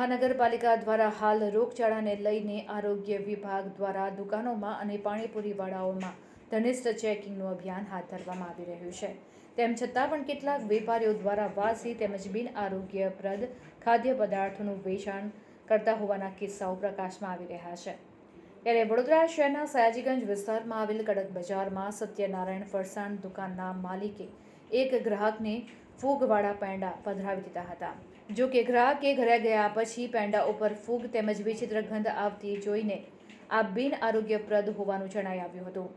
મહાનગરપાલિકા દ્વારા હાલ રોગચાળાને લઈને આરોગ્ય વિભાગ દ્વારા દુકાનોમાં અને પાણીપુરીવાળાઓમાં ઘનિષ્ઠ ચેકિંગનું અભિયાન હાથ ધરવામાં આવી રહ્યું છે। તેમ છતાં પણ કેટલાક વેપારીઓ દ્વારા વાસી તેમજ બિન આરોગ્યપ્રદ ખાદ્ય પદાર્થોનું વેચાણ કરતા હોવાના કિસ્સાઓ પ્રકાશમાં આવી રહ્યા છે। ત્યારે વડોદરા શહેરના સયાજીગંજ વિસ્તારમાં આવેલ કડક બજારમાં સત્યનારાયણ ફરસાણ દુકાનના માલિકે એક ગ્રાહકને ફૂગવાળા પેંડા પધરાવી દીધા હતા। જો કે ગ્રાહકે ઘરે ગયા પછી પેંડા ઉપર ફૂગ તેમજ વિચિત્ર ગંધ આવતી જોઈને આ બિન આરોગ્યપ્રદ હોવાનું જણાઈ આવ્યું હતું।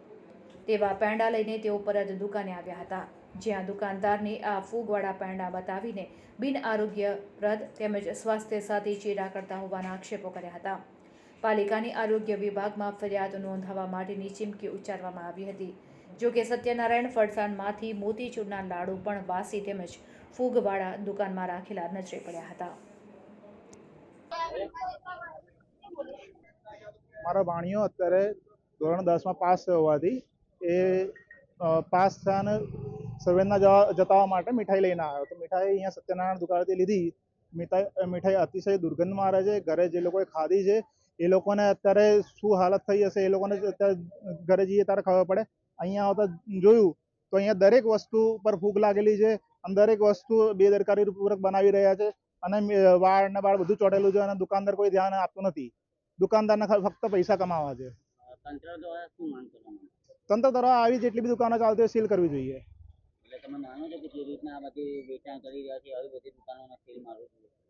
તેવા પેંડા લઈને તેઓ પરત દુકાને આવ્યા હતા, જ્યાં દુકાનદારને આ ફૂગવાળા પેંડા બતાવીને બિન આરોગ્યપ્રદ તેમજ સ્વાસ્થ્ય સાથે ચેડા કરતા હોવાના આક્ષેપો કર્યા હતા। પાલિકાની આરોગ્ય વિભાગમાં ફરિયાદ નોંધાવવા માટેની ચીમકી ઉચ્ચારવામાં આવી હતી। જો કે સત્યનારાયણ ફરસાણમાંથી મોતીચૂરના લાડુ પણ વાસી તેમજ ફૂગવાળા દુકાનમાં રાખેલા નજરે પડ્યા હતા। મારો ભાણિયો અત્યારે ધોરણ 10માં પાસ થયો હોવાથી એ પાસ થયાને સવેરના જતા માટે મીઠાઈ લઈને આવ્યો તો મીઠાઈ અહીંયા સત્યનારાયણ દુકાનેથી લીધી। મીઠાઈ અતિશય દુર્ગંધ મારે છે। ઘરે જે લોકોએ ખાધી છે એ લોકોને અત્યારે શું હાલત થઈ હશે એ લોકોને અત્યારે ઘરે જઈએ ત્યારે ખબર પડે। અહીંયા આવતા જોયું તો અહીંયા દરેક વસ્તુ પર ફૂગ લાગેલી છે અને દરેક વસ્તુ બેદરકારીપૂર્વક બનાવી રહ્યા છે અને વાળ ને બાળ બધું ચોટેલું છે અને દુકાનદાર કોઈ ધ્યાન આપતું નથી। દુકાનદારને ફક્ત પૈસા કમાવા છે। તંત્ર દ્વારા આવી જેટલી બી દુકાનો ચાલતી હોય સીલ કરવી જોઈએ।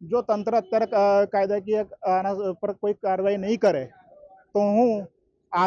જો તંત્ર અત્યારે કાયદાકીય આના પર કોઈ કાર્યવાહી નહીં કરે તો હું